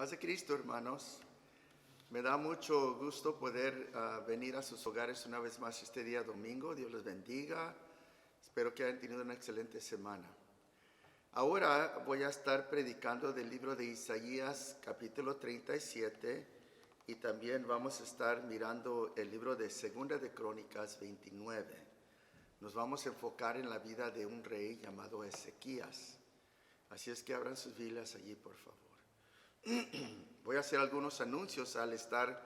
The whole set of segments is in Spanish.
Paz de Cristo, hermanos. Me da mucho gusto poder venir a sus hogares una vez más este día domingo. Dios les bendiga. Espero que hayan tenido una excelente semana. Ahora voy a estar predicando del libro de Isaías, capítulo 37, y también vamos a estar mirando el libro de Segunda de Crónicas 29. Nos vamos a enfocar en la vida de un rey llamado Ezequías. Así es que abran sus Biblias allí, por favor. Voy a hacer algunos anuncios al estar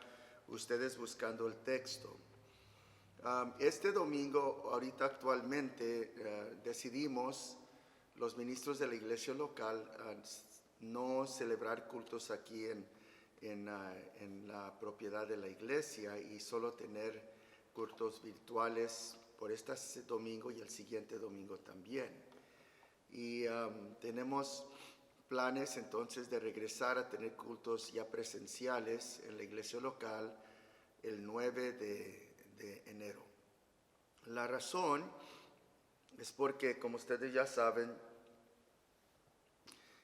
ustedes buscando el texto. Este domingo, ahorita actualmente, decidimos los ministros de la iglesia local no celebrar cultos aquí en la propiedad de la iglesia y solo tener cultos virtuales por este domingo y el siguiente domingo también. Y tenemos planes entonces de regresar a tener cultos ya presenciales en la iglesia local el 9 de enero. La razón es porque, como ustedes ya saben,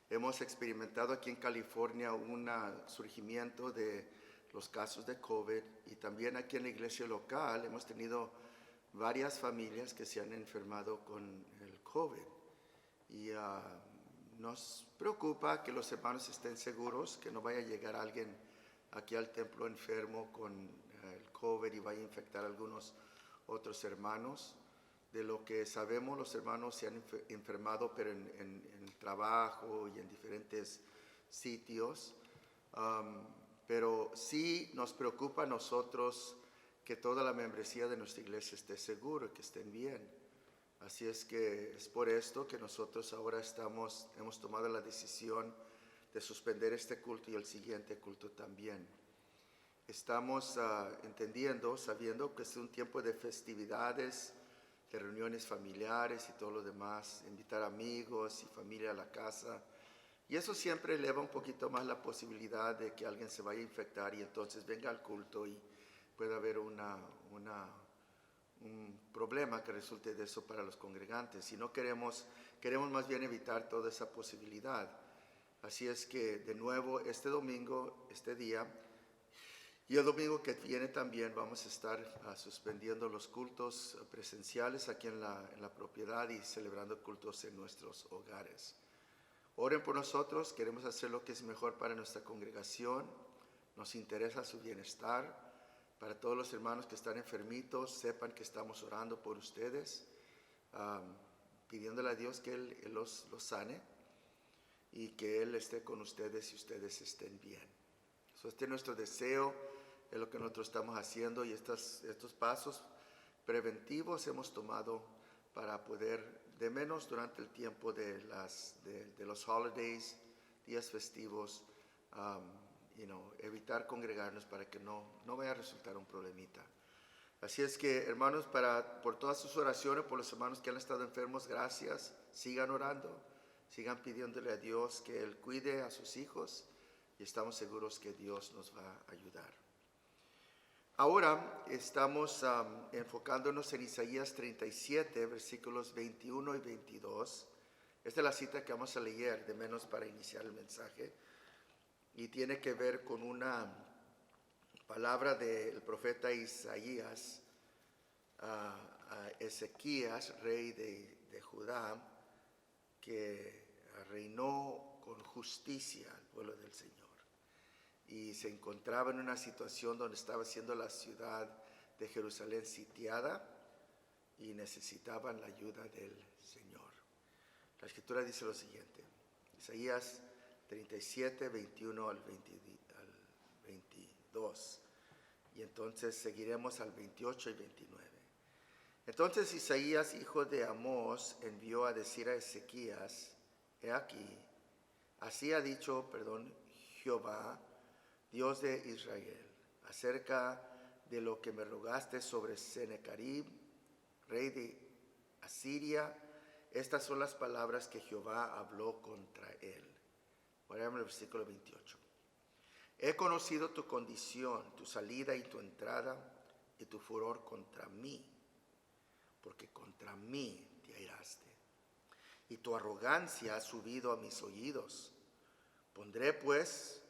hemos experimentado aquí en California un surgimiento de los casos de COVID y también aquí en la iglesia local hemos tenido varias familias que se han enfermado con el COVID. Y nos preocupa que los hermanos estén seguros, que no vaya a llegar alguien aquí al templo enfermo con el COVID y vaya a infectar a algunos otros hermanos. De lo que sabemos, los hermanos se han enfermado, pero en trabajo y en diferentes sitios. Pero sí nos preocupa a nosotros que toda la membresía de nuestra iglesia esté segura, que estén bien. Así es que es por esto que nosotros ahora hemos tomado la decisión de suspender este culto y el siguiente culto también. Estamos entendiendo, sabiendo que es un tiempo de festividades, de reuniones familiares y todo lo demás, invitar amigos y familia a la casa. Y eso siempre eleva un poquito más la posibilidad de que alguien se vaya a infectar y entonces venga al culto y pueda haber un problema que resulte de eso para los congregantes. Y no queremos más bien evitar toda esa posibilidad. Así es que de nuevo este domingo, este día, y el domingo que viene también vamos a estar suspendiendo los cultos presenciales aquí en la propiedad y celebrando cultos en nuestros hogares. Oren por nosotros, queremos hacer lo que es mejor para nuestra congregación, nos interesa su bienestar. Para todos los hermanos que están enfermitos, sepan que estamos orando por ustedes, pidiéndole a Dios que Él los sane y que Él esté con ustedes y ustedes estén bien. Este es nuestro deseo, es lo que nosotros estamos haciendo y estos pasos preventivos hemos tomado para poder, de menos durante el tiempo de los holidays, días festivos, evitar congregarnos para que no vaya a resultar un problemita. Así es que, hermanos, por todas sus oraciones, por los hermanos que han estado enfermos, gracias. Sigan orando, sigan pidiéndole a Dios que Él cuide a sus hijos y estamos seguros que Dios nos va a ayudar. Ahora estamos enfocándonos en Isaías 37, versículos 21 y 22. Esta es la cita que vamos a leer, de menos para iniciar el mensaje. Y tiene que ver con una palabra del profeta Isaías a Ezequías, rey de Judá, que reinó con justicia al pueblo del Señor. Y se encontraba en una situación donde estaba siendo la ciudad de Jerusalén sitiada y necesitaban la ayuda del Señor. La Escritura dice lo siguiente, Isaías 37, 21 al 22. Y entonces seguiremos al 28 y 29. Entonces Isaías, hijo de Amós, envió a decir a Ezequías, he aquí, así ha dicho, Jehová, Dios de Israel, acerca de lo que me rogaste sobre Sennacherib, rey de Asiria. Estas son las palabras que Jehová habló contra él. Ahora el versículo 28. He conocido tu condición, tu salida y tu entrada, y tu furor contra mí, porque contra mí te airaste, y tu arrogancia ha subido a mis oídos. Pondré pues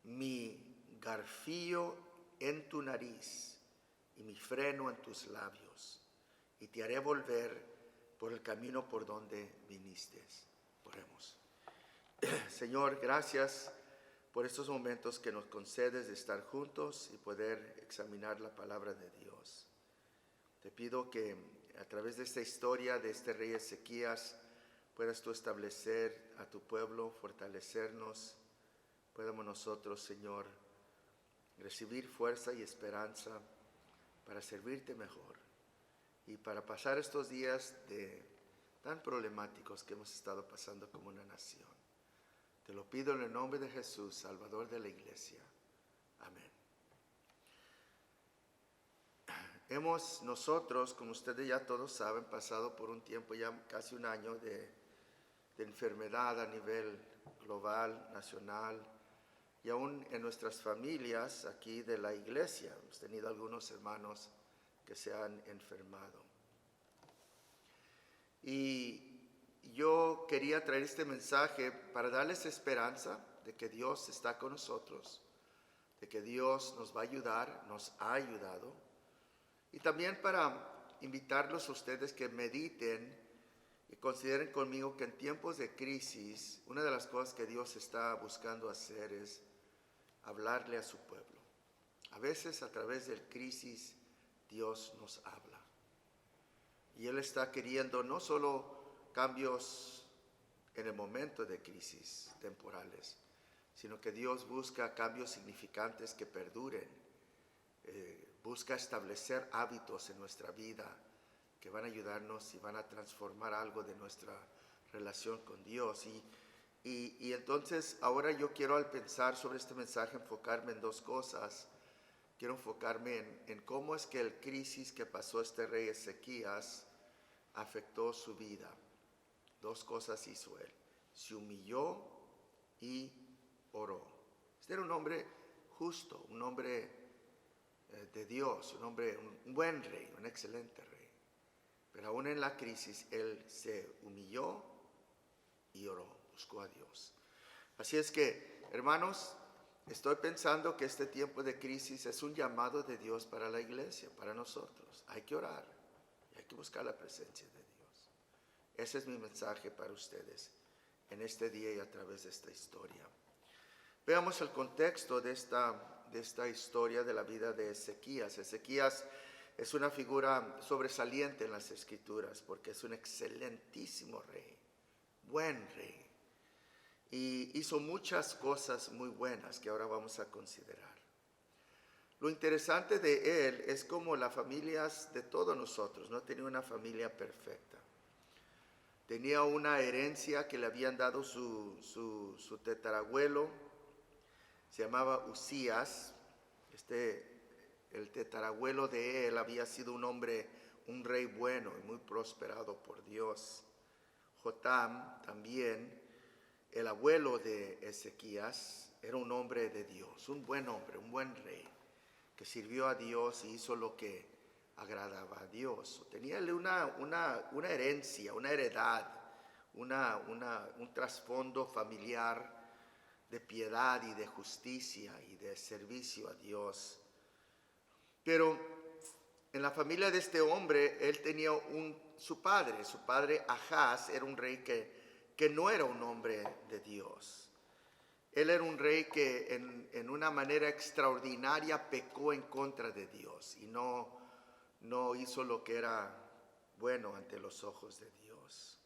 mi garfio en tu nariz y mi freno en tus labios, y te haré volver por el camino por donde viniste. Oremos. Señor, gracias por estos momentos que nos concedes de estar juntos y poder examinar la palabra de Dios. Te pido que a través de esta historia de este rey Ezequías puedas tú establecer a tu pueblo, fortalecernos, podamos nosotros, Señor, recibir fuerza y esperanza para servirte mejor y para pasar estos días tan problemáticos que hemos estado pasando como una nación. Te lo pido en el nombre de Jesús, Salvador de la Iglesia. Amén. Hemos nosotros, como ustedes ya todos saben, pasado por un tiempo, ya casi un año de enfermedad a nivel global, nacional, y aún en nuestras familias aquí de la iglesia. Hemos tenido algunos hermanos que se han enfermado. Y yo quería traer este mensaje para darles esperanza de que Dios está con nosotros, de que Dios nos va a ayudar, nos ha ayudado, y también para invitarlos a ustedes que mediten y consideren conmigo que en tiempos de crisis, una de las cosas que Dios está buscando hacer es hablarle a su pueblo. A veces a través del crisis Dios nos habla. Y Él está queriendo no solo cambios en el momento de crisis temporales, sino que Dios busca cambios significantes que perduren. Busca establecer hábitos en nuestra vida que van a ayudarnos y van a transformar algo de nuestra relación con Dios. Y entonces ahora yo quiero, al pensar sobre este mensaje, enfocarme en dos cosas. Quiero enfocarme en cómo es que el crisis que pasó este rey Ezequías afectó su vida. Dos cosas hizo él: se humilló y oró. Este era un hombre justo, un hombre de Dios, un buen rey, un excelente rey. Pero aún en la crisis él se humilló y oró, buscó a Dios. Así es que, hermanos, estoy pensando que este tiempo de crisis es un llamado de Dios para la iglesia, para nosotros. Hay que orar y hay que buscar la presencia de Dios. Ese es mi mensaje para ustedes en este día y a través de esta historia. Veamos el contexto de esta historia de la vida de Ezequías. Ezequías es una figura sobresaliente en las Escrituras porque es un excelentísimo rey, buen rey. Y hizo muchas cosas muy buenas que ahora vamos a considerar. Lo interesante de él es como las familias de todos nosotros no tenía una familia perfecta. Tenía una herencia que le habían dado su tetarabuelo, se llamaba Usías. El tetarabuelo de él había sido un rey bueno y muy prosperado por Dios. Jotam también, el abuelo de Ezequías, era un hombre de Dios, un buen hombre, un buen rey, que sirvió a Dios y hizo lo que agradaba a Dios. Tenía una herencia, una heredad, un trasfondo familiar de piedad y de justicia y de servicio a Dios. Pero en la familia de este hombre, él tenía su padre Ahaz, era un rey que no era un hombre de Dios. Él era un rey que en una manera extraordinaria pecó en contra de Dios y no hizo lo que era bueno ante los ojos de Dios.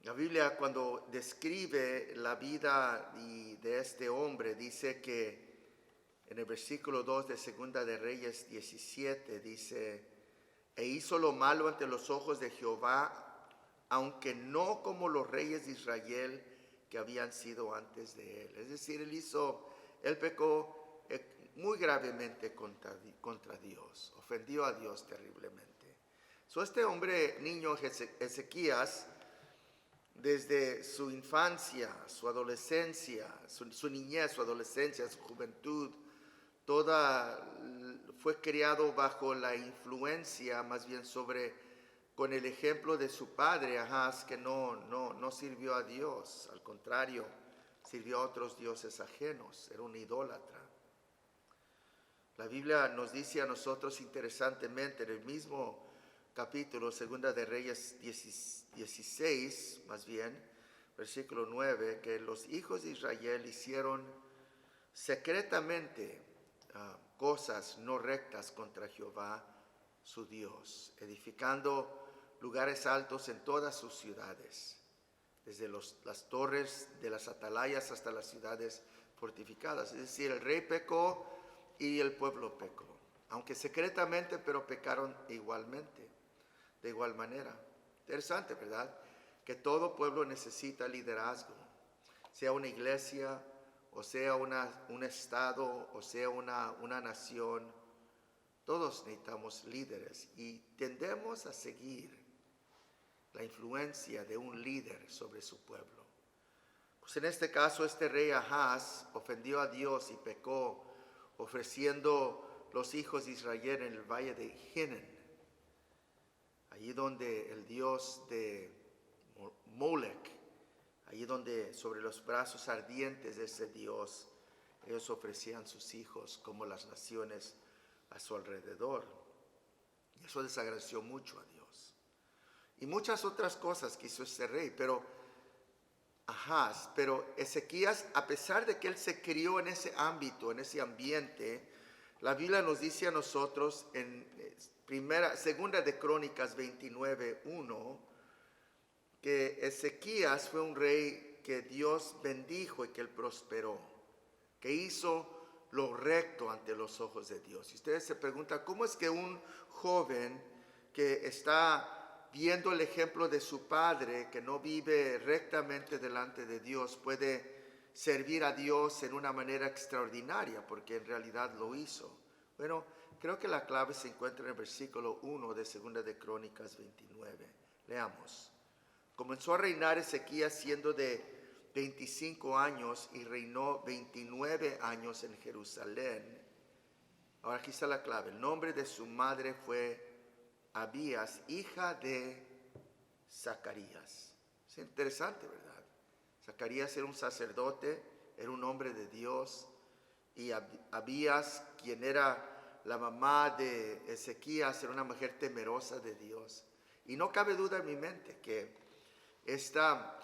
La Biblia, cuando describe la vida de este hombre, dice que en el versículo 2 de Segunda de Reyes 17, dice: e hizo lo malo ante los ojos de Jehová, aunque no como los reyes de Israel que habían sido antes de él. Es decir, él pecó muy gravemente contra Dios, ofendió a Dios terriblemente. Este hombre, niño Ezequías, desde su infancia, su adolescencia, su niñez, su adolescencia, su juventud, fue criado bajo la influencia, más bien con el ejemplo de su padre, Ahaz, que no sirvió a Dios. Al contrario, sirvió a otros dioses ajenos, era un idólatra. La Biblia nos dice a nosotros interesantemente en el mismo capítulo, Segunda de Reyes 16, más bien, versículo 9, que los hijos de Israel hicieron secretamente cosas no rectas contra Jehová, su Dios, edificando lugares altos en todas sus ciudades, desde las torres de las atalayas hasta las ciudades fortificadas. Es decir, el rey pecó y el pueblo pecó, aunque secretamente, pero pecaron igualmente, de igual manera. Interesante, ¿verdad? Que todo pueblo necesita liderazgo, sea una iglesia, o sea un estado, o sea una nación. Todos necesitamos líderes y tendemos a seguir la influencia de un líder sobre su pueblo. Pues en este caso, este rey Ahaz ofendió a Dios y pecó, ofreciendo los hijos de Israel en el valle de Hinnom, allí donde el dios de Molech, allí donde sobre los brazos ardientes de ese dios, ellos ofrecían sus hijos como las naciones a su alrededor. Y eso desagració mucho a Dios. Y muchas otras cosas que hizo este rey, pero Ezequías, a pesar de que él se crió en ese ámbito, en ese ambiente, la Biblia nos dice a nosotros en segunda de Crónicas 29:1, que Ezequías fue un rey que Dios bendijo y que él prosperó, que hizo lo recto ante los ojos de Dios. Y ustedes se preguntan, ¿cómo es que un joven que está viendo el ejemplo de su padre, que no vive rectamente delante de Dios, puede servir a Dios en una manera extraordinaria? Porque en realidad lo hizo. Bueno, creo que la clave se encuentra en el versículo 1 de 2 de Crónicas 29. Leamos. Comenzó a reinar Ezequías siendo de 25 años y reinó 29 años en Jerusalén. Ahora aquí está la clave. El nombre de su madre fue Abías, hija de Zacarías. Es interesante, ¿verdad? Zacarías era un sacerdote, era un hombre de Dios, y Abías, quien era la mamá de Ezequías, era una mujer temerosa de Dios. Y no cabe duda en mi mente que esta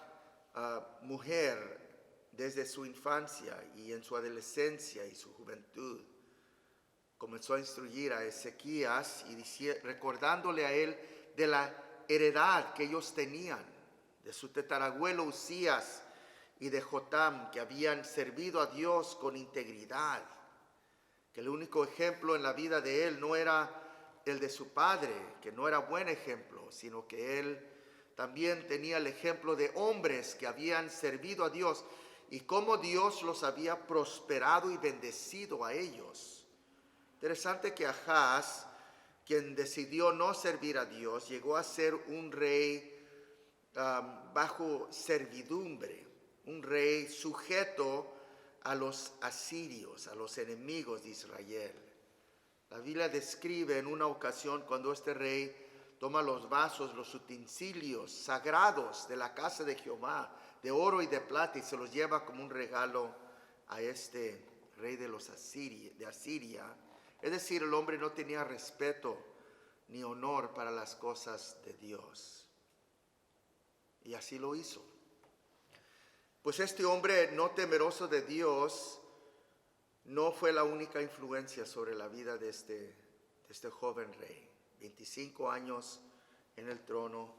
mujer, desde su infancia y en su adolescencia y su juventud, comenzó a instruir a Ezequías y recordándole a él de la heredad que ellos tenían, de su tatarabuelo Uzías y de Jotam, que habían servido a Dios con integridad, que el único ejemplo en la vida de él no era el de su padre, que no era buen ejemplo, sino que él también tenía el ejemplo de hombres que habían servido a Dios y cómo Dios los había prosperado y bendecido a ellos. Interesante que Ahaz, quien decidió no servir a Dios, llegó a ser un rey bajo servidumbre, un rey sujeto a los asirios, a los enemigos de Israel. La Biblia describe en una ocasión cuando este rey toma los vasos, los utensilios sagrados de la casa de Jehová, de oro y de plata, y se los lleva como un regalo a este rey de Asiria. Es decir, el hombre no tenía respeto ni honor para las cosas de Dios. Y así lo hizo. Pues este hombre no temeroso de Dios no fue la única influencia sobre la vida de este joven rey. 25 años en el trono,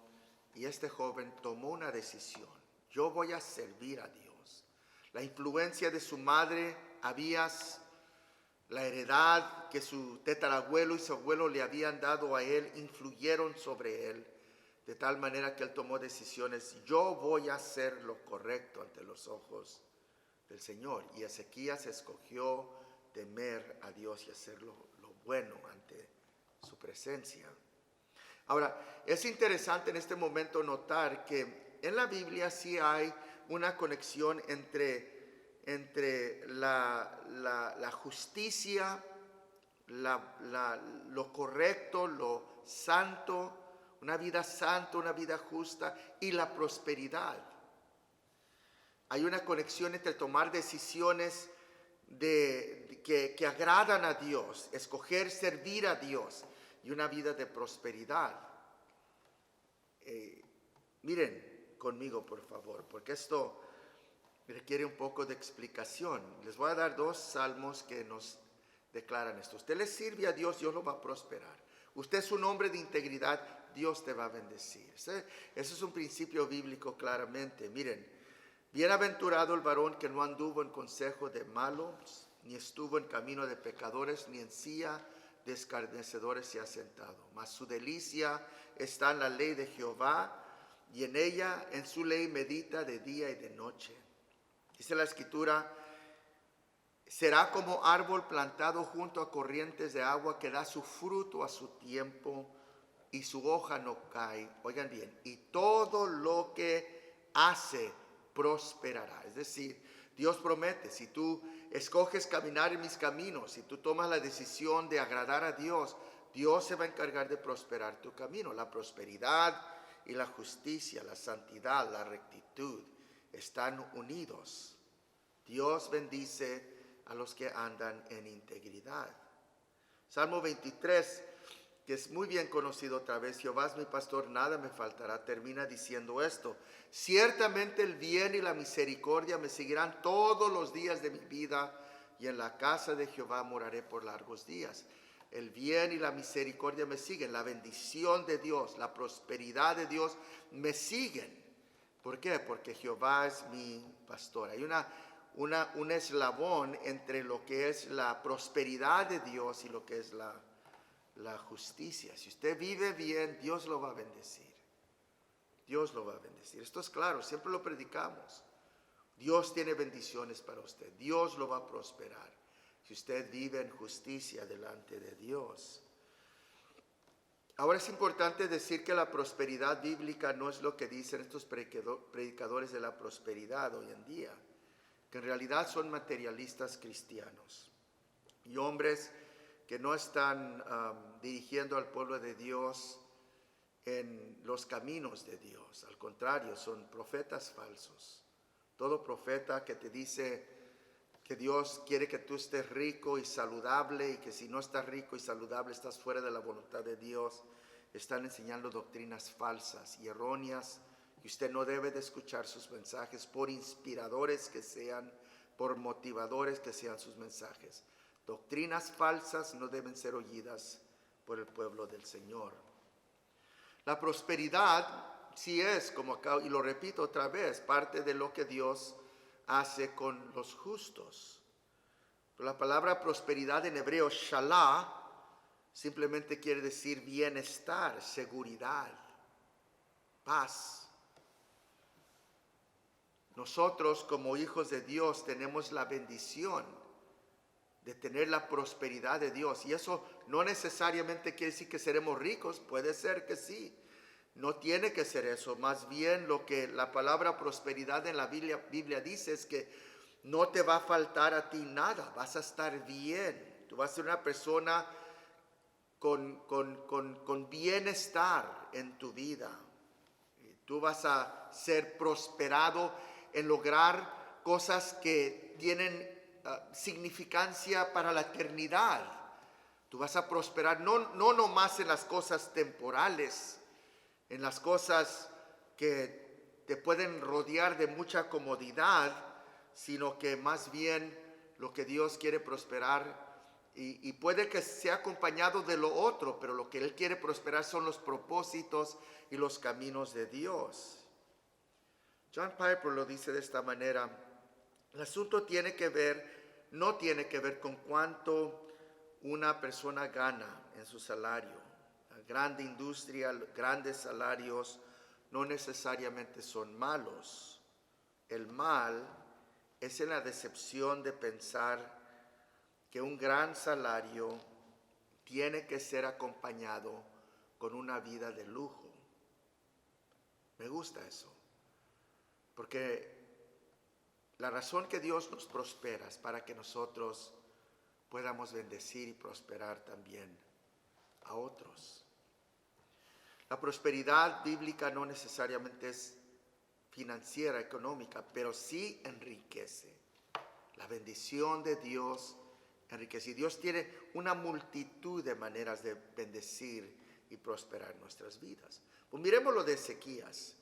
y este joven tomó una decisión: yo voy a servir a Dios. La influencia de su madre Abías, la heredad que su tatarabuelo y su abuelo le habían dado a él, influyeron sobre él, de tal manera que él tomó decisiones: yo voy a hacer lo correcto ante los ojos del Señor. Y Ezequías escogió temer a Dios y hacer lo bueno ante su presencia. Ahora, es interesante en este momento notar que en la Biblia sí hay una conexión entre la justicia, lo correcto, lo santo, una vida santa, una vida justa, y la prosperidad. Hay una conexión entre tomar decisiones que agradan a Dios, escoger servir a Dios y una vida de prosperidad. Miren conmigo, por favor, porque esto requiere un poco de explicación. Les voy a dar 2 salmos que nos declaran esto. Usted le sirve a Dios, Dios lo va a prosperar. Usted es un hombre de integridad, Dios te va a bendecir. Eso es un principio bíblico claramente. Miren, bienaventurado el varón que no anduvo en consejo de malos, ni estuvo en camino de pecadores, ni en silla de escarnecedores se ha sentado. Mas su delicia está en la ley de Jehová, y en ella, en su ley, medita de día y de noche. Dice la Escritura, será como árbol plantado junto a corrientes de agua que da su fruto a su tiempo y su hoja no cae. Oigan bien, y todo lo que hace prosperará. Es decir, Dios promete, si tú escoges caminar en mis caminos, si tú tomas la decisión de agradar a Dios, Dios se va a encargar de prosperar tu camino. La prosperidad y la justicia, la santidad, la rectitud están unidos. Dios bendice a los que andan en integridad. Salmo 23, que es muy bien conocido otra vez, Jehová es mi pastor, nada me faltará, termina diciendo esto: ciertamente el bien y la misericordia me seguirán todos los días de mi vida, y en la casa de Jehová moraré por largos días. El bien y la misericordia me siguen, la bendición de Dios, la prosperidad de Dios me siguen. ¿Por qué? Porque Jehová es mi pastor. Hay un eslabón entre lo que es la prosperidad de Dios y lo que es la justicia. Si usted vive bien, Dios lo va a bendecir. Dios lo va a bendecir. Esto es claro, siempre lo predicamos. Dios tiene bendiciones para usted. Dios lo va a prosperar si usted vive en justicia delante de Dios. Ahora es importante decir que la prosperidad bíblica no es lo que dicen estos predicadores de la prosperidad hoy en día, que en realidad son materialistas cristianos y hombres que no están dirigiendo al pueblo de Dios en los caminos de Dios. Al contrario, son profetas falsos. Todo profeta que te dice que Dios quiere que tú estés rico y saludable, y que si no estás rico y saludable estás fuera de la voluntad de Dios, están enseñando doctrinas falsas y erróneas, y usted no debe de escuchar sus mensajes, por inspiradores que sean, por motivadores que sean sus mensajes. Doctrinas falsas no deben ser oídas por el pueblo del Señor. La prosperidad sí es, como acá, y lo repito otra vez, parte de lo que Dios hace con los justos. La palabra prosperidad en hebreo, shalá, simplemente quiere decir bienestar, seguridad, paz. Nosotros como hijos de Dios tenemos la bendición de tener la prosperidad de Dios. Y eso no necesariamente quiere decir que seremos ricos, puede ser que sí. No tiene que ser eso, más bien lo que la palabra prosperidad en la Biblia dice es que no te va a faltar a ti nada, vas a estar bien. Tú vas a ser una persona con bienestar en tu vida. Tú vas a ser prosperado en lograr cosas que tienen significancia para la eternidad. Tú vas a prosperar no nomás en las cosas temporales, en las cosas que te pueden rodear de mucha comodidad, sino que más bien lo que Dios quiere prosperar, y puede que sea acompañado de lo otro, pero lo que Él quiere prosperar son los propósitos y los caminos de Dios. John Piper lo dice de esta manera: el asunto no tiene que ver con cuánto una persona gana en su salario. La grande industria, grandes salarios no necesariamente son malos. El mal es en la decepción de pensar que un gran salario tiene que ser acompañado con una vida de lujo. Me gusta eso, porque la razón que Dios nos prospera es para que nosotros podamos bendecir y prosperar también a otros. La prosperidad bíblica no necesariamente es financiera, económica, pero sí enriquece. La bendición de Dios enriquece. Y Dios tiene una multitud de maneras de bendecir y prosperar nuestras vidas. Pues miremos lo de Ezequías.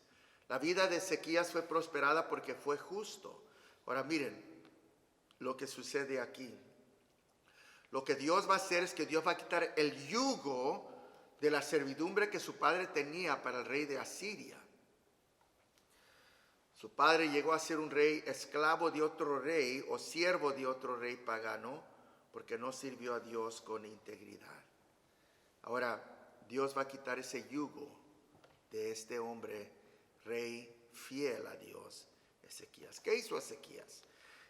La vida de Ezequías fue prosperada porque fue justo. Ahora miren lo que sucede aquí. Lo que Dios va a hacer es que Dios va a quitar el yugo de la servidumbre que su padre tenía para el rey de Asiria. Su padre llegó a ser un rey esclavo de otro rey o siervo de otro rey pagano porque no sirvió a Dios con integridad. Ahora, Dios va a quitar ese yugo de este hombre, rey fiel a Dios, Ezequías. ¿Qué hizo Ezequías?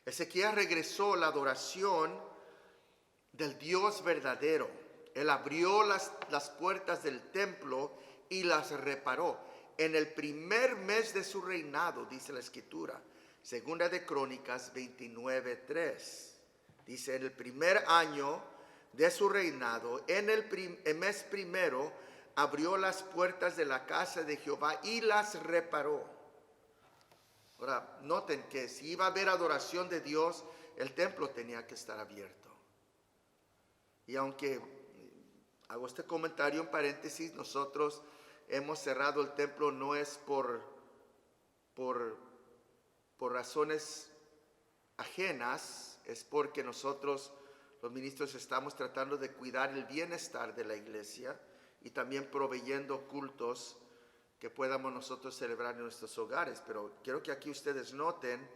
Ezequías regresó a la adoración del Dios verdadero. Él abrió las puertas del templo y las reparó. En el primer mes de su reinado, dice la Escritura, Segunda de Crónicas 29:3. Dice, en el primer año de su reinado, en el mes primero, abrió las puertas de la casa de Jehová y las reparó. Ahora, noten que si iba a haber adoración de Dios, el templo tenía que estar abierto. Y aunque hago este comentario en paréntesis, nosotros hemos cerrado el templo no es por razones ajenas, es porque nosotros, los ministros, estamos tratando de cuidar el bienestar de la iglesia y también proveyendo cultos que podamos nosotros celebrar en nuestros hogares. Pero quiero que aquí ustedes noten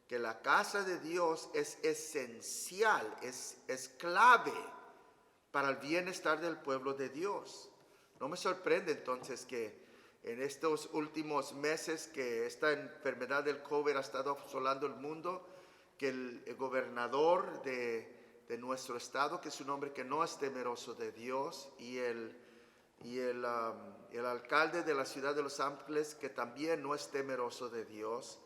que la casa de Dios es esencial, es clave para el bienestar del pueblo de Dios. No me sorprende entonces que en estos últimos meses que esta enfermedad del COVID ha estado asolando el mundo, que el gobernador de nuestro estado, que es un hombre que no es temeroso de Dios, y el alcalde de la ciudad de Los Ángeles, que también no es temeroso de Dios,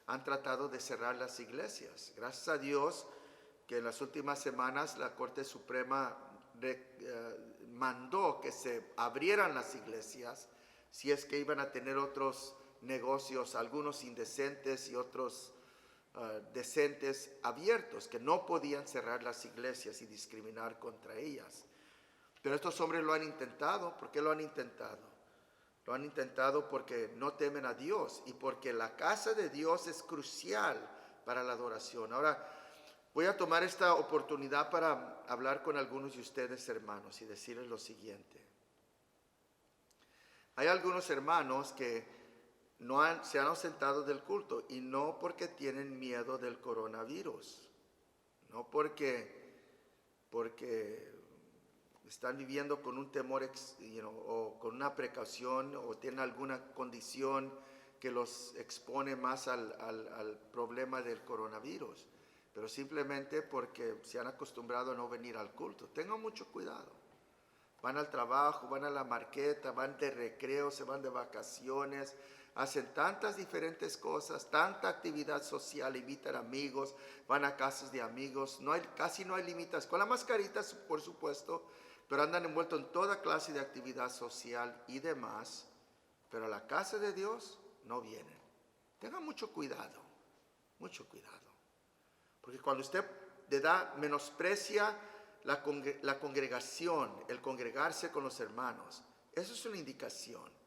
han tratado de cerrar las iglesias. Gracias a Dios que en las últimas semanas la Corte Suprema mandó que se abrieran las iglesias si es que iban a tener otros negocios, algunos indecentes y otros decentes abiertos, que no podían cerrar las iglesias y discriminar contra ellas. Pero estos hombres lo han intentado. ¿Por qué lo han intentado? Lo han intentado porque no temen a Dios y porque la casa de Dios es crucial para la adoración. Ahora, voy a tomar esta oportunidad para hablar con algunos de ustedes, hermanos, y decirles lo siguiente. Hay algunos hermanos que se han ausentado del culto, y no porque tienen miedo del coronavirus, no porque están viviendo con un temor o con una precaución, o tienen alguna condición que los expone más al problema del coronavirus, pero simplemente porque se han acostumbrado a no venir al culto. Tengan mucho cuidado. Van al trabajo, van a la marqueta, van de recreo, se van de vacaciones, hacen tantas diferentes cosas, tanta actividad social, invitan amigos, van a casas de amigos, casi no hay límites, con la mascarita por supuesto, pero andan envueltos en toda clase de actividad social y demás, pero a la casa de Dios no vienen. Tengan mucho cuidado, porque cuando usted menosprecia la congregación, el congregarse con los hermanos, eso es una indicación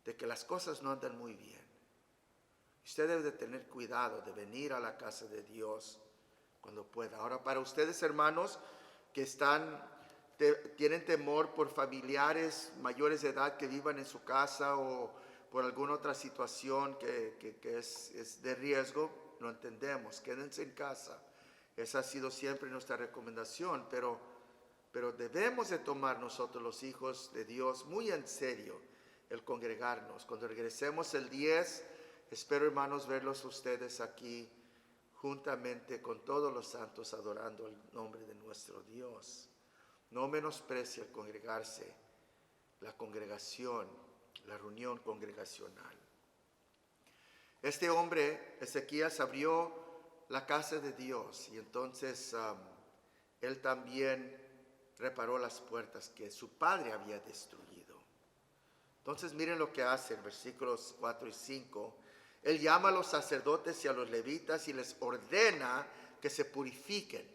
de que las cosas no andan muy bien. Usted debe de tener cuidado de venir a la casa de Dios cuando pueda. Ahora, para ustedes, hermanos, que tienen temor por familiares mayores de edad que vivan en su casa o por alguna otra situación que es de riesgo, lo entendemos. Quédense en casa. Esa ha sido siempre nuestra recomendación, pero debemos de tomar nosotros, los hijos de Dios, muy en serio el congregarnos. Cuando regresemos el 10, espero, hermanos, verlos ustedes aquí juntamente con todos los santos adorando el nombre de nuestro Dios. No menosprecie el congregarse, la congregación, la reunión congregacional. Este hombre, Ezequías, abrió la casa de Dios, y entonces él también reparó las puertas que su padre había destruido. Entonces miren lo que hace en versículos 4 y 5. Él llama a los sacerdotes y a los levitas y les ordena que se purifiquen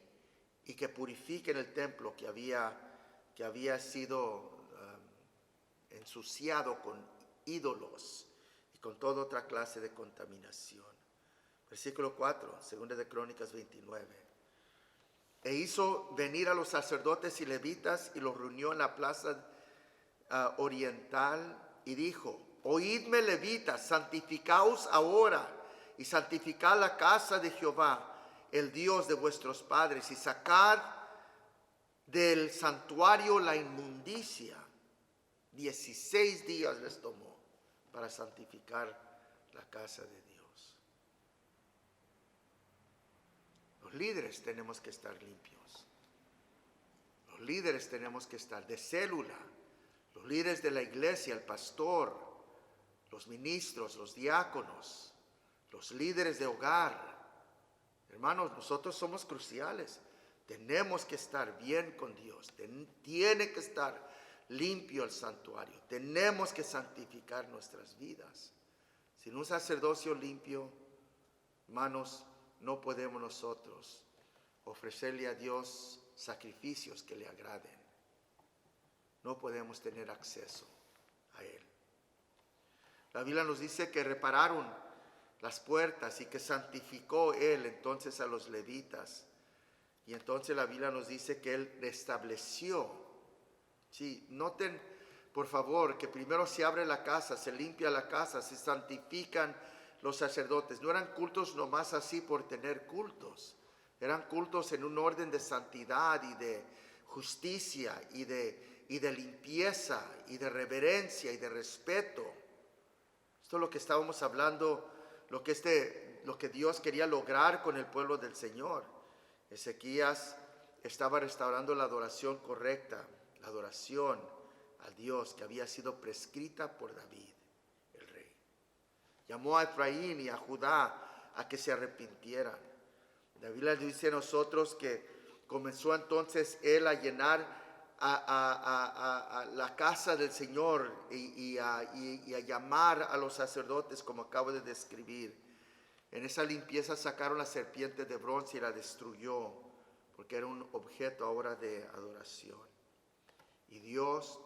y que purifiquen el templo que había sido ensuciado con ídolos y con toda otra clase de contaminación. Versículo 4, 2 de Crónicas 29. E hizo venir a los sacerdotes y levitas y los reunió en la plaza oriental y dijo: oídme, levitas, santificaos ahora y santificad la casa de Jehová, el Dios de vuestros padres, y sacad del santuario la inmundicia. 16 días les tomó para santificar la casa de Dios. Los líderes tenemos que estar limpios. Los líderes tenemos que estar de célula. Los líderes de la iglesia, el pastor, los ministros, los diáconos, los líderes de hogar. Hermanos, nosotros somos cruciales. Tenemos que estar bien con Dios. Tiene que estar limpio el santuario. Tenemos que santificar nuestras vidas. Sin un sacerdocio limpio, hermanos, no podemos nosotros ofrecerle a Dios sacrificios que le agraden. No podemos tener acceso a Él. La Biblia nos dice que repararon las puertas y que santificó Él entonces a los levitas. Y entonces la Biblia nos dice que Él restableció. Sí, noten por favor que primero se abre la casa, se limpia la casa, se santifican los sacerdotes. No eran cultos nomás así por tener cultos. Eran cultos en un orden de santidad y de justicia y de limpieza y de reverencia y de respeto. Esto es lo que estábamos hablando, lo que Dios quería lograr con el pueblo del Señor. Ezequías estaba restaurando la adoración correcta, la adoración al Dios que había sido prescrita por David, el rey. Llamó a Efraín y a Judá a que se arrepintieran. La Biblia dice a nosotros que comenzó entonces él a llenar a la casa del Señor y a llamar a los sacerdotes, como acabo de describir. En esa limpieza sacaron la serpiente de bronce y la destruyó, porque era un objeto ahora de adoración. Y Dios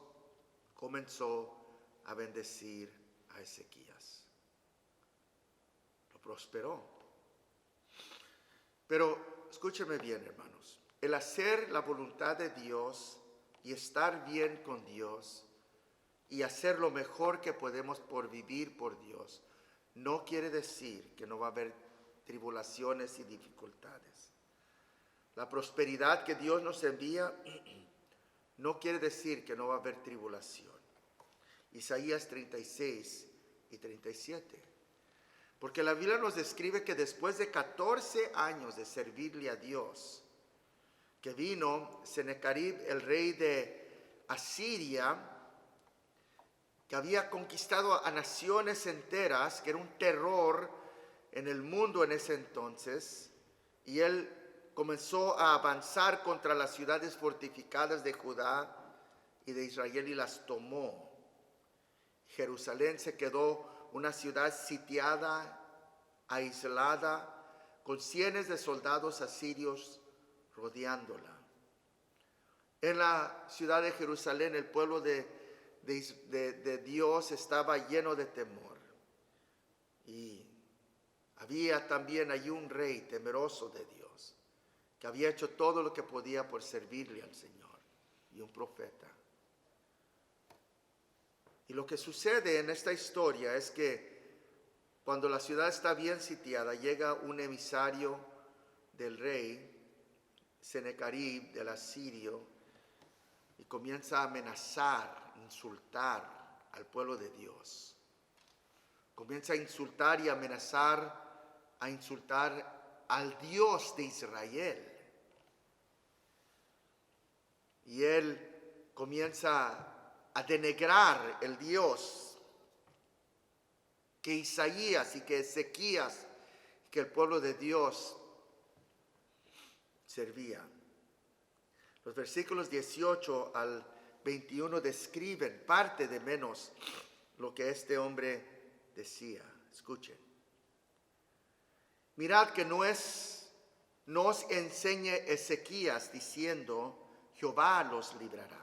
comenzó a bendecir a Ezequías. Lo prosperó. Pero escúchenme bien, hermanos. El hacer la voluntad de Dios y estar bien con Dios y hacer lo mejor que podemos por vivir por Dios no quiere decir que no va a haber tribulaciones y dificultades. La prosperidad que Dios nos envía no quiere decir que no va a haber tribulación. Isaías 36 y 37. Porque la Biblia nos describe que después de 14 años de servirle a Dios, que vino Sennacherib, el rey de Asiria, que había conquistado a naciones enteras, que era un terror en el mundo en ese entonces, y él comenzó a avanzar contra las ciudades fortificadas de Judá y de Israel y las tomó. Jerusalén se quedó una ciudad sitiada, aislada, con cientos de soldados asirios rodeándola. En la ciudad de Jerusalén el pueblo de Dios estaba lleno de temor. Y había también allí un rey temeroso de Dios, que había hecho todo lo que podía por servirle al Señor, y un profeta. Y lo que sucede en esta historia es que cuando la ciudad está bien sitiada, llega un emisario del rey Sennacherib, del asirio, y comienza a amenazar, insultar al pueblo de Dios. Comienza a insultar y amenazar, a insultar al Dios de Israel. Y él comienza a denigrar el Dios que Isaías y que Ezequías, que el pueblo de Dios servía. Los versículos 18 al 21 describen parte de menos lo que este hombre decía. Escuchen. Mirad que no os enseñe Ezequías diciendo, Jehová los librará.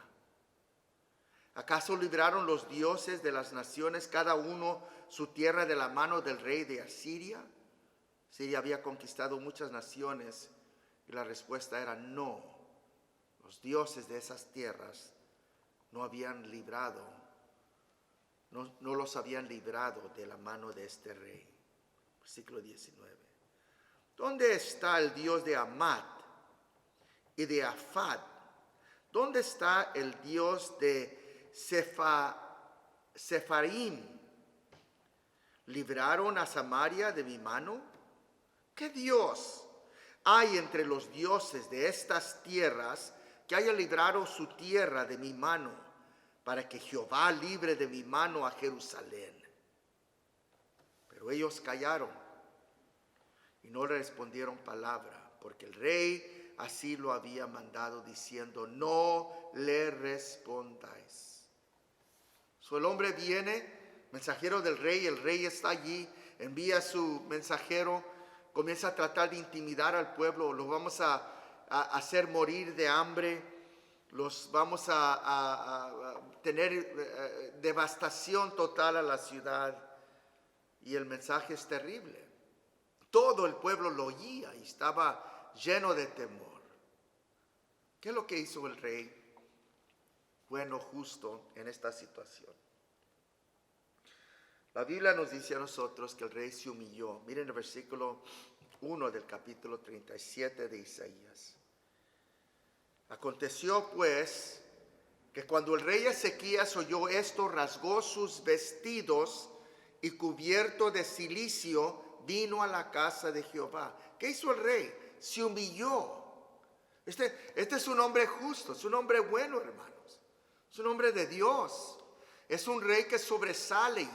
¿Acaso libraron los dioses de las naciones, cada uno su tierra, de la mano del rey de Asiria? Siria había conquistado muchas naciones y la respuesta era no. Los dioses de esas tierras no habían librado, no los habían librado de la mano de este rey. Versículo 19. ¿Dónde está el Dios de Amat y de Afad? ¿Dónde está el Dios de Sefarim? ¿Libraron a Samaria de mi mano? ¿Qué Dios hay entre los dioses de estas tierras que haya librado su tierra de mi mano, para que Jehová libre de mi mano a Jerusalén? Pero ellos callaron y no le respondieron palabra, porque el rey así lo había mandado, diciendo, no le respondáis. El hombre viene, mensajero del rey, el rey está allí, envía a su mensajero, comienza a tratar de intimidar al pueblo, los vamos a hacer morir de hambre, los vamos a tener devastación total a la ciudad. Y el mensaje es terrible. Todo el pueblo lo oía y estaba lleno de temor. ¿Qué es lo que hizo el rey? Bueno, justo en esta situación. La Biblia nos dice a nosotros que el rey se humilló. Miren el versículo 1 del capítulo 37 de Isaías. Aconteció pues que cuando el rey Ezequías oyó esto, rasgó sus vestidos y cubierto de cilicio vino a la casa de Jehová. ¿Qué hizo el rey? Se humilló. Este es un hombre justo, es un hombre bueno, hermanos. Es un hombre de Dios. Es un rey que sobresale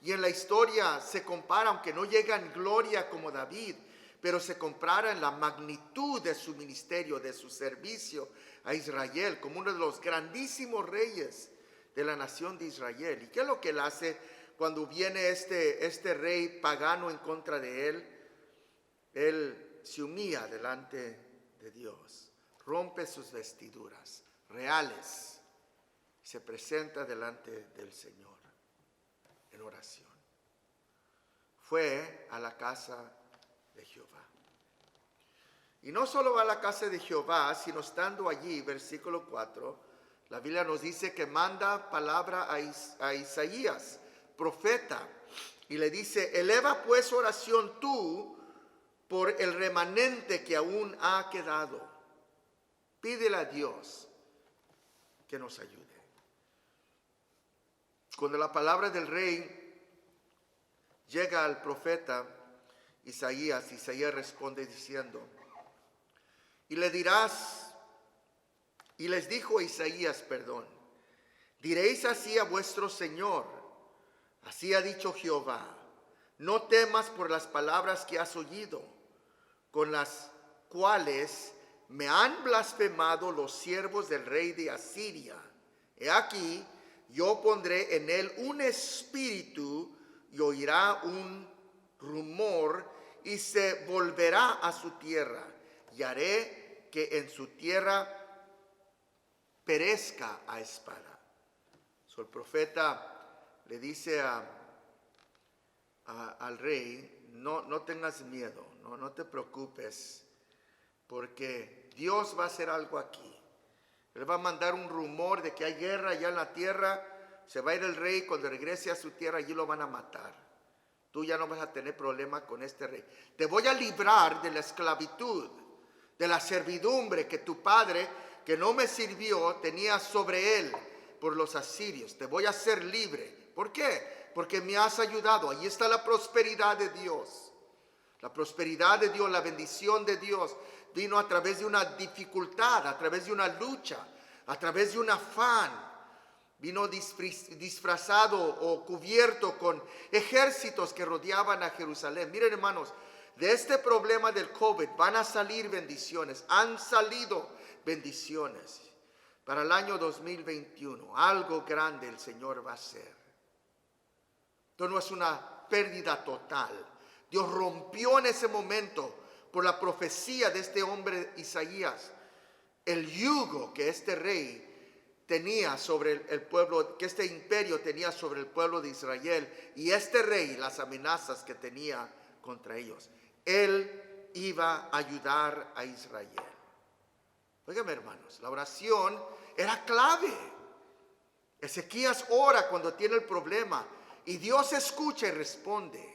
y en la historia se compara, aunque no llega en gloria como David, pero se compara en la magnitud de su ministerio, de su servicio a Israel, como uno de los grandísimos reyes de la nación de Israel. ¿Y qué es lo que él hace cuando viene este rey pagano en contra de él? Él se humilla delante de Dios, rompe sus vestiduras reales, se presenta delante del Señor en oración. Fue a la casa de Jehová. Y no solo va a la casa de Jehová, sino estando allí, versículo 4, la Biblia nos dice que manda palabra a Isaías, profeta, y le dice, eleva pues oración tú por el remanente que aún ha quedado. Pídele a Dios que nos ayude. Cuando la palabra del rey llega al profeta Isaías responde diciendo, y les dijo Isaías, diréis así a vuestro Señor, así ha dicho Jehová, no temas por las palabras que has oído, con las cuales me han blasfemado los siervos del rey de Asiria. He aquí, yo pondré en él un espíritu y oirá un rumor y se volverá a su tierra, y haré que en su tierra perezca a espada. El profeta le dice al rey, no tengas miedo, no te preocupes, porque Dios va a hacer algo aquí. Él va a mandar un rumor de que hay guerra allá en la tierra. Se va a ir el rey, cuando regrese a su tierra, allí lo van a matar. Tú ya no vas a tener problema con este rey. Te voy a librar de la esclavitud, de la servidumbre que tu padre, que no me sirvió, tenía sobre él por los asirios. Te voy a hacer libre. ¿Por qué? Porque me has ayudado. Allí está la prosperidad de Dios. La prosperidad de Dios, la bendición de Dios vino a través de una dificultad, a través de una lucha, a través de un afán. Vino disfrazado o cubierto con ejércitos que rodeaban a Jerusalén. Miren, hermanos, de este problema del COVID van a salir bendiciones. Han salido bendiciones. Para el año 2021, algo grande el Señor va a hacer. Esto no es una pérdida total, Dios rompió en ese momento, por la profecía de este hombre Isaías, el yugo que este rey tenía sobre el pueblo, que este imperio tenía sobre el pueblo de Israel, y este rey, las amenazas que tenía contra ellos. Él iba a ayudar a Israel. Óigame, hermanos, la oración era clave. Ezequías ora cuando tiene el problema y Dios escucha y responde.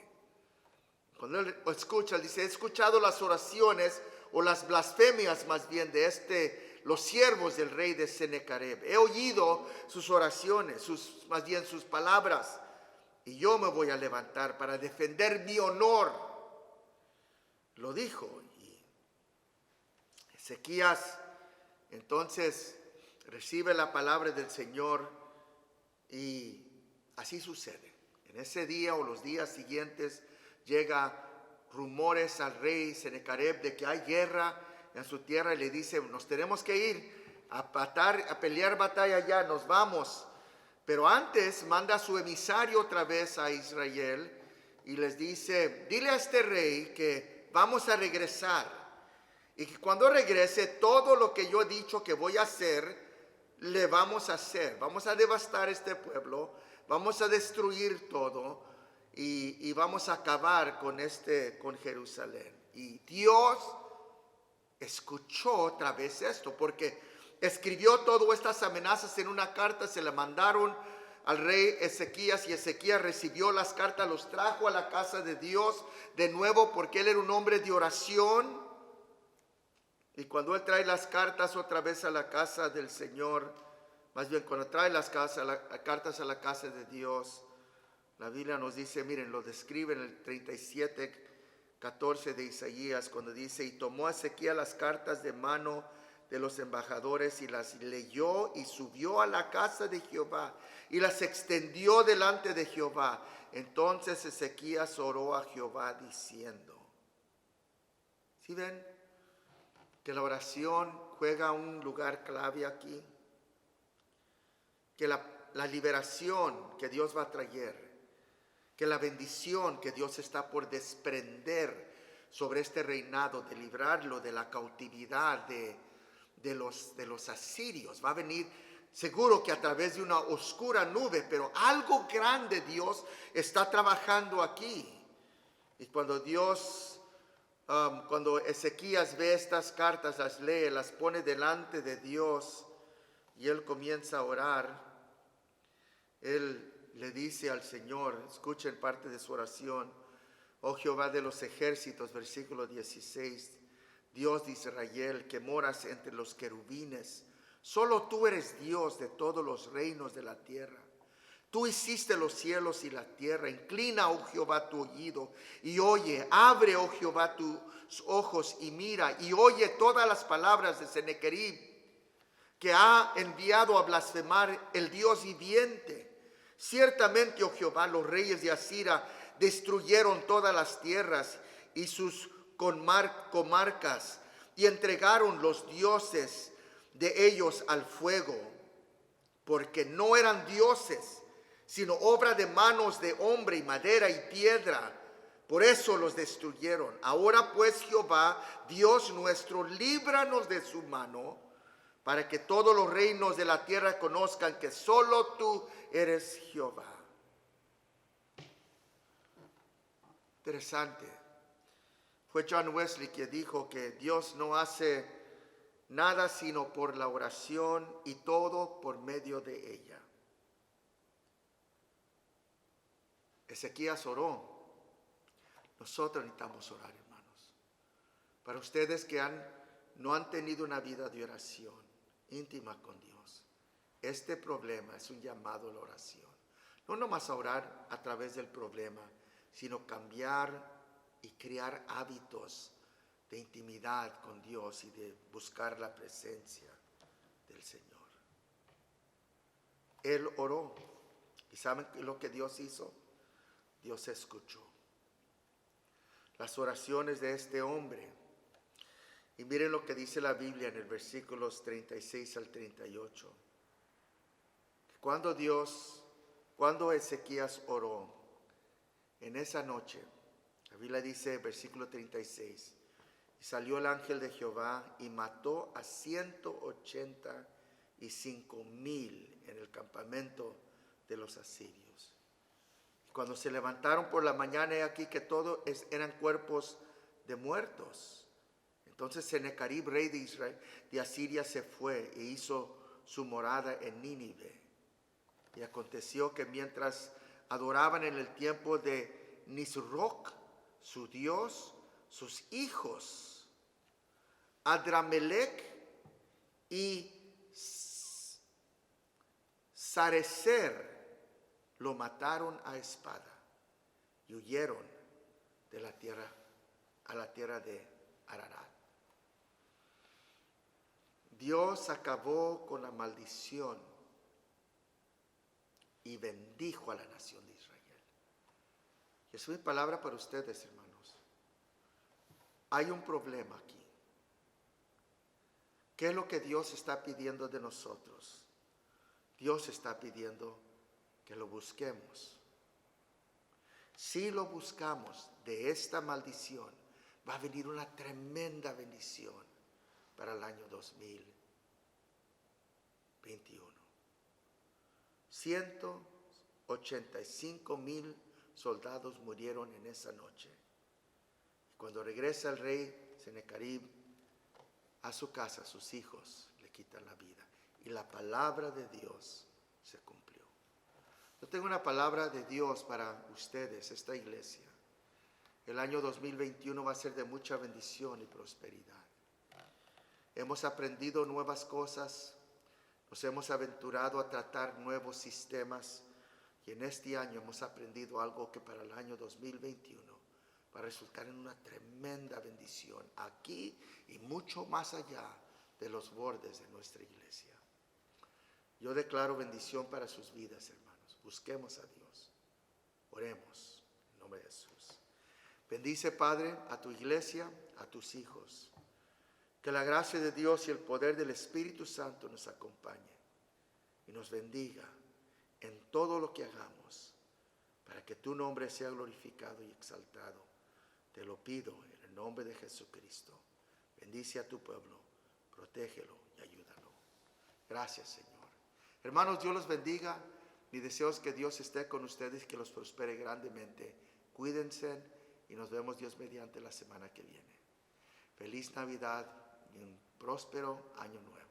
Cuando él escucha, él dice: he escuchado las oraciones, o las blasfemias más bien, de los siervos del rey de Sennacherib. He oído sus oraciones, más bien sus palabras, y yo me voy a levantar para defender mi honor. Lo dijo. Y Ezequías entonces recibe la palabra del Señor, y así sucede. En ese día o los días siguientes llega rumores al rey Sennacherib de que hay guerra en su tierra, y le dice: nos tenemos que ir a pelear batalla allá, nos vamos. Pero antes manda a su emisario otra vez a Israel y les dice: dile a este rey que vamos a regresar, y que cuando regrese todo lo que yo he dicho que voy a hacer, le vamos a hacer. Vamos a devastar este pueblo, vamos a destruir todo, y vamos a acabar con Jerusalén. Y Dios escuchó otra vez esto, porque escribió todas estas amenazas en una carta, se la mandaron al rey Ezequías, y Ezequías recibió las cartas, los trajo a la casa de Dios de nuevo, porque él era un hombre de oración. Y cuando él trae las cartas otra vez a la casa del Señor, más bien cuando trae las cartas a la casa de Dios, la Biblia nos dice, miren, lo describe en el 37:14 de Isaías, cuando dice: y tomó Ezequías las cartas de mano de los embajadores y las leyó, y subió a la casa de Jehová y las extendió delante de Jehová. Entonces Ezequías oró a Jehová diciendo. ¿Sí ven que la oración juega un lugar clave aquí? Que la liberación que Dios va a traer, que la bendición que Dios está por desprender sobre este reinado, de librarlo de la cautividad de los asirios, va a venir seguro que a través de una oscura nube, pero algo grande Dios está trabajando aquí. Y cuando cuando Ezequías ve estas cartas, las lee, las pone delante de Dios, y él comienza a orar, él le dice al Señor, escuchen parte de su oración: oh Jehová de los ejércitos, versículo 16, Dios de Israel, que moras entre los querubines, solo tú eres Dios de todos los reinos de la tierra. Tú hiciste los cielos y la tierra. Inclina, oh Jehová, tu oído y oye. Abre, oh Jehová, tus ojos y mira, y oye todas las palabras de Sennacherib, que ha enviado a blasfemar el Dios viviente. Ciertamente, oh Jehová, los reyes de Asiria destruyeron todas las tierras y sus comarcas, y entregaron los dioses de ellos al fuego, porque no eran dioses, sino obra de manos de hombre, y madera y piedra. Por eso los destruyeron. Ahora pues, Jehová, Dios nuestro, líbranos de su mano, para que todos los reinos de la tierra conozcan que solo tú eres Jehová. Interesante. Fue John Wesley que dijo que Dios no hace nada sino por la oración, y todo por medio de ella. Ezequías oró. Nosotros necesitamos orar, hermanos. Para ustedes que no han tenido una vida de oración íntima con Dios, este problema es un llamado a la oración. No nomás a orar a través del problema, sino cambiar y crear hábitos de intimidad con Dios y de buscar la presencia del Señor. Él oró. ¿Y saben lo que Dios hizo? Dios escuchó las oraciones de este hombre. Y miren lo que dice la Biblia en el versículos 36 al 38. Cuando Ezequías oró en esa noche, La Biblia dice, versículo 36, y salió el ángel de Jehová y mató a 185,000 en el campamento de los asirios. Cuando se levantaron por la mañana, he aquí que todos eran cuerpos de muertos. Entonces Sennacherib, rey de Israel, de Asiria, se fue e hizo su morada en Nínive. Y aconteció que mientras adoraban en el tiempo de Nisroch, su dios, sus hijos, Adramelech y Sarecer, lo mataron a espada y huyeron de la tierra a la tierra de Ararat. Dios acabó con la maldición y bendijo a la nación de Israel. Y es mi palabra para ustedes, hermanos. Hay un problema aquí. ¿Qué es lo que Dios está pidiendo de nosotros? Dios está pidiendo que lo busquemos. Si lo buscamos de esta maldición, va a venir una tremenda bendición para el año 2021. 185,000 soldados murieron en esa noche. Cuando regresa el rey Sennacherib a su casa, sus hijos le quitan la vida. Y la palabra de Dios se cumplió. Yo tengo una palabra de Dios para ustedes, esta iglesia. El año 2021 va a ser de mucha bendición y prosperidad. Hemos aprendido nuevas cosas, nos hemos aventurado a tratar nuevos sistemas y en este año hemos aprendido algo que para el año 2021 va a resultar en una tremenda bendición aquí y mucho más allá de los bordes de nuestra iglesia. Yo declaro bendición para sus vidas, hermanos. Busquemos a Dios. Oremos en nombre de Jesús. Bendice, Padre, a tu iglesia, a tus hijos. Que la gracia de Dios y el poder del Espíritu Santo nos acompañe y nos bendiga en todo lo que hagamos para que tu nombre sea glorificado y exaltado. Te lo pido en el nombre de Jesucristo. Bendice a tu pueblo, protégelo y ayúdalo. Gracias, Señor. Hermanos, Dios los bendiga. Mi deseo es que Dios esté con ustedes y que los prospere grandemente. Cuídense y nos vemos Dios mediante la semana que viene. Feliz Navidad y un próspero año nuevo.